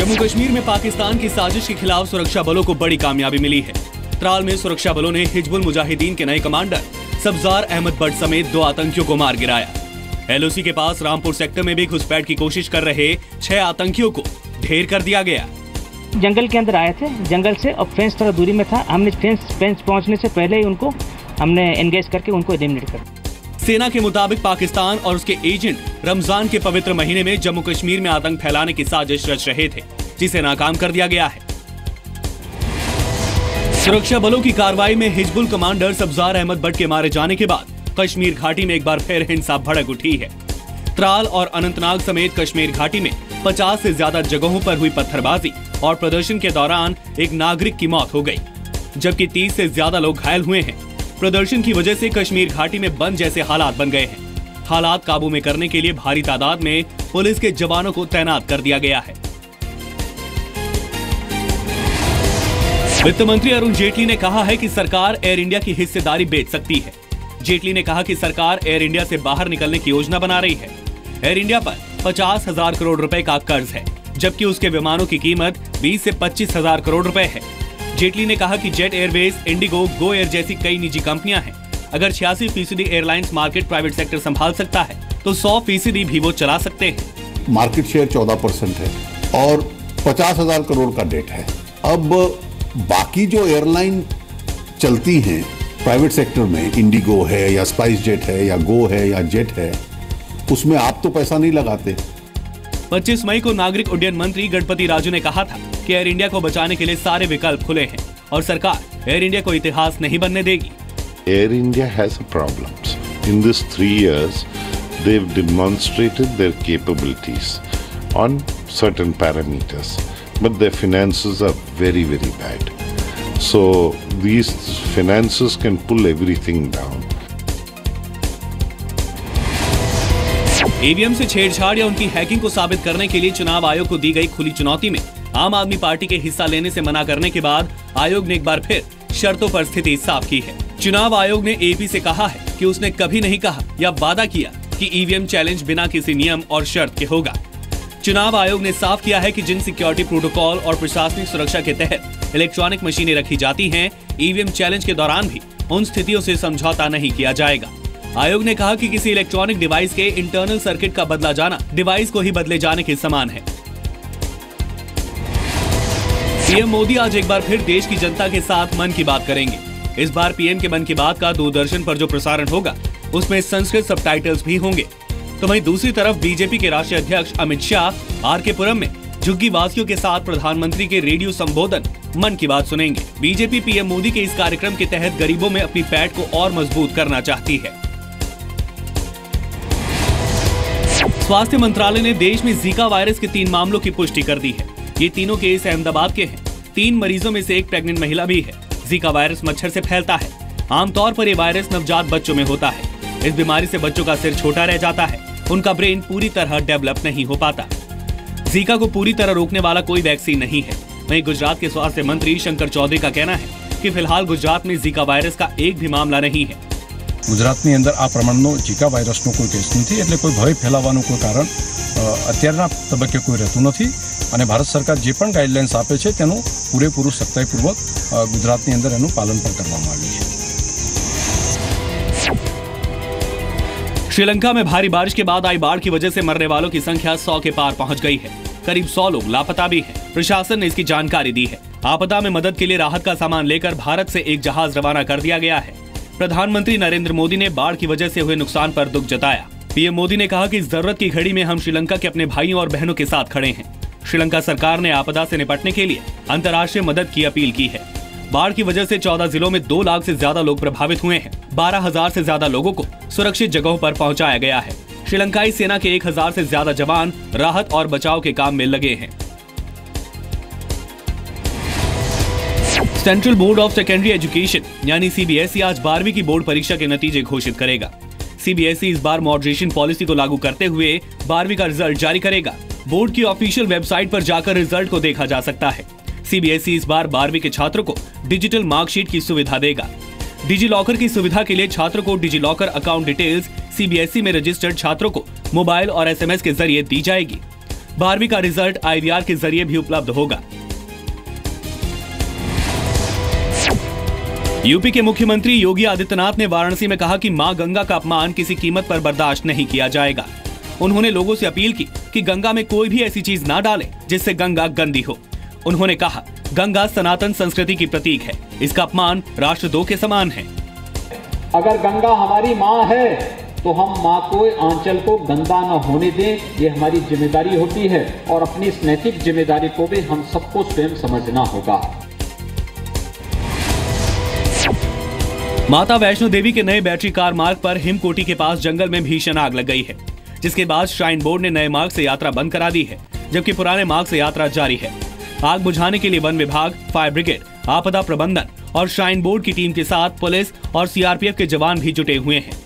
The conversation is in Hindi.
जम्मू कश्मीर में पाकिस्तान की साजिश के खिलाफ सुरक्षा बलों को बड़ी कामयाबी मिली है। त्राल में सुरक्षा बलों ने हिजबुल मुजाहिदीन के नए कमांडर सब्जार अहमद भट्ट समेत 2 आतंकियों को मार गिराया। एलओसी के पास रामपुर सेक्टर में भी घुसपैठ की कोशिश कर रहे 6 आतंकियों को ढेर कर दिया गया। जंगल के अंदर आए थे, जंगल से और फेंस थोड़ा दूरी में था। हमने फेंस पहुंचने से पहले ही उनको हमने एंगेज करके उनको एलिमिनेट कर दिया। सेना के मुताबिक पाकिस्तान और उसके एजेंट रमजान के पवित्र महीने में जम्मू कश्मीर में आतंक फैलाने की साजिश रच रहे थे, जिसे नाकाम कर दिया गया है। सुरक्षा बलों की कार्रवाई में हिजबुल कमांडर सब्जार अहमद भट्ट के मारे जाने के बाद कश्मीर घाटी में एक बार फिर हिंसा भड़क उठी है। त्राल और अनंतनाग समेत कश्मीर घाटी में 50 से ज्यादा जगहों पर हुई पत्थरबाजी और प्रदर्शन के दौरान एक नागरिक की मौत हो गई, जबकि 30 से ज्यादा लोग घायल हुए हैं। प्रदर्शन की वजह से कश्मीर घाटी में बंद जैसे हालात बन गए हैं। हालात काबू में करने के लिए भारी तादाद में पुलिस के जवानों को तैनात कर दिया गया है। वित्त मंत्री अरुण जेटली ने कहा है कि सरकार एयर इंडिया की हिस्सेदारी बेच सकती है। जेटली ने कहा कि सरकार एयर इंडिया से बाहर निकलने की योजना बना रही है। एयर इंडिया पर 50,000 करोड़ रुपए का कर्ज है, जबकि उसके विमानों की कीमत 20 से 25,000 करोड़ रुपए है। जेटली ने कहा कि jet Airways, Indigo, Go Air जैसी कई निजी कंपनियां हैं। अगर 86% एयरलाइंस मार्केट प्राइवेट सेक्टर संभाल सकता है तो 100% भी वो चला सकते हैं। मार्केट शेयर 14% है और 50,000 करोड़ का डेट है। अब बाकी जो एयरलाइन चलती हैं प्राइवेट सेक्टर में, इंडिगो है या स्पाइस जेट है या गो है या जेट है, उसमें आप तो पैसा नहीं लगाते। 25 मई को नागरिक उड्डयन मंत्री गणपति राजू ने कहा था कि एयर इंडिया को बचाने के लिए सारे विकल्प खुले हैं और सरकार एयर इंडिया को इतिहास नहीं बनने देगी। Air India has problems. In this 3 years, they've demonstrated their capabilities on certain parameters, but their finances are very, very bad. So these finances can pull everything down. EVM से छेड़छाड़ या उनकी हैकिंग को साबित करने के लिए चुनाव आयोग को दी गई खुली चुनौती में आम आदमी पार्टी के हिस्सा लेने से मना करने के बाद आयोग ने एक बार फिर शर्तों पर स्थिति साफ की है। चुनाव आयोग ने एपी से कहा है कि उसने कभी नहीं कहा या वादा किया कि ईवीएम चैलेंज बिना किसी नियम और शर्त के होगा। चुनाव आयोग ने साफ किया है कि जिन सिक्योरिटी प्रोटोकॉल और प्रशासनिक सुरक्षा के तहत इलेक्ट्रॉनिक मशीनें रखी जाती हैं, ईवीएम चैलेंज के दौरान भी उन स्थितियों से समझौता नहीं किया जाएगा। आयोग ने कहा कि किसी इलेक्ट्रॉनिक डिवाइस के इंटरनल सर्किट का बदला जाना डिवाइस को ही बदले जाने के समान है। पीएम मोदी आज एक बार फिर देश की जनता के साथ मन की बात करेंगे। इस बार पीएम के मन की बात का दूरदर्शन पर जो प्रसारण होगा उसमें संस्कृत सबटाइटल्स भी होंगे। तो वहीं दूसरी तरफ बीजेपी के राष्ट्रीय अध्यक्ष अमित शाह आरके पुरम में झुग्गी वासियों के साथ प्रधानमंत्री के रेडियो संबोधन मन की बात सुनेंगे। बीजेपी पीएम मोदी के इस कार्यक्रम के तहत गरीबों में अपनी पैठ को और मजबूत करना चाहती है। स्वास्थ्य मंत्रालय ने देश में जीका वायरस के 3 मामलों की पुष्टि कर दी है। ये तीनों केस अहमदाबाद के हैं। 3 मरीजों में से एक प्रेग्नेंट महिला भी है। जीका वायरस मच्छर से फैलता है। आमतौर पर ये वायरस नवजात बच्चों में होता है। इस बीमारी से बच्चों का सिर छोटा रह जाता है, उनका ब्रेन पूरी तरह डेवलप नहीं हो पाता। जीका को पूरी तरह रोकने वाला कोई वैक्सीन नहीं है। वहीं गुजरात के स्वास्थ्य मंत्री शंकर चौधरी का कहना है कि फिलहाल गुजरात में जीका वायरस का एक भी मामला नहीं है। ગુજરાતની અંદર આ પ્રમાણનો જીકા વાયરસનો કોઈ કેસ નથી, એટલે કોઈ ભય ફેલાવાનું કોઈ કારણ અત્યારના તબક્કે કોઈ રહેતું નથી અને ભારત સરકાર જે પણ ગાઈડલાઇન્સ આપે છે તેનું પૂરેપૂરું સખ્તાઈપૂર્વક ગુજરાતની અંદર એનું પાલન પણ કરવામાં આવ્યું છે। श्रीलंका में भारी बारिश के बाद आई बाढ़ की वजह से मरने वालों की संख्या 100 के पार पहुंच गई है। करीब 100 लोग लापता भी हैं। प्रशासन ने इसकी जानकारी दी है। आपदा में मदद के लिए राहत का सामान लेकर भारत से एक जहाज रवाना कर दिया गया है। प्रधानमंत्री नरेंद्र मोदी ने बाढ़ की वजह से हुए नुकसान पर दुख जताया। पीएम मोदी ने कहा कि इस जरूरत की घड़ी में हम श्रीलंका के अपने भाइयों और बहनों के साथ खड़े हैं। श्रीलंका सरकार ने आपदा से निपटने के लिए अंतर्राष्ट्रीय मदद की अपील की है। बाढ़ की वजह से 14 जिलों में 2 लाख से ज्यादा लोग प्रभावित हुए हैं। 12,000 से ज्यादा लोगों को सुरक्षित जगहों पर पहुंचाया गया है। श्रीलंकाई सेना के 1,000 से ज्यादा जवान राहत और बचाव के काम में लगे हैं। Central board of secondary education यानी सीबीएसई आज 12वीं की बोर्ड परीक्षा के नतीजे घोषित करेगा। सीबीएसई इस बार मॉडरेशन पॉलिसी को लागू करते हुए 12वीं का रिजल्ट जारी करेगा। बोर्ड की ऑफिशियल वेबसाइट पर जाकर रिजल्ट को देखा जा सकता है। सीबीएसई इस बार 12वीं के छात्रों को डिजिटल मार्कशीट की सुविधा देगा। डिजी लॉकर की सुविधा के लिए छात्रों को digi locker account details CBSE में रजिस्टर्ड छात्रों को मोबाइल और एसएमएस के जरिए दी जाएगी। 12वीं का रिजल्ट IVR के जरिए भी उपलब्ध होगा। यूपी के मुख्यमंत्री योगी आदित्यनाथ ने वाराणसी में कहा कि मां गंगा का अपमान किसी कीमत पर बर्दाश्त नहीं किया जाएगा। उन्होंने लोगों से अपील की कि गंगा में कोई भी ऐसी चीज ना डाले जिससे गंगा गंदी हो। उन्होंने कहा, गंगा सनातन संस्कृति की प्रतीक है, इसका अपमान राष्ट्रद्रोह के समान है। अगर गंगा हमारी माँ है तो हम माँ को आंचल को गंदा न होने दें, ये हमारी जिम्मेदारी होती है और अपनी इस नैतिक जिम्मेदारी को भी हम सबको स्वयं समझना होगा। माता वैष्णो देवी के नए बैटरी कार मार्ग पर हिमकोटी के पास जंगल में भीषण आग लग गई है, जिसके बाद श्राइन बोर्ड ने नए मार्ग से यात्रा बंद करा दी है, जबकि पुराने मार्ग से यात्रा जारी है। आग बुझाने के लिए वन विभाग, फायर ब्रिगेड, आपदा प्रबंधन और श्राइन बोर्ड की टीम के साथ पुलिस और CRPF के जवान भी जुटे हुए हैं।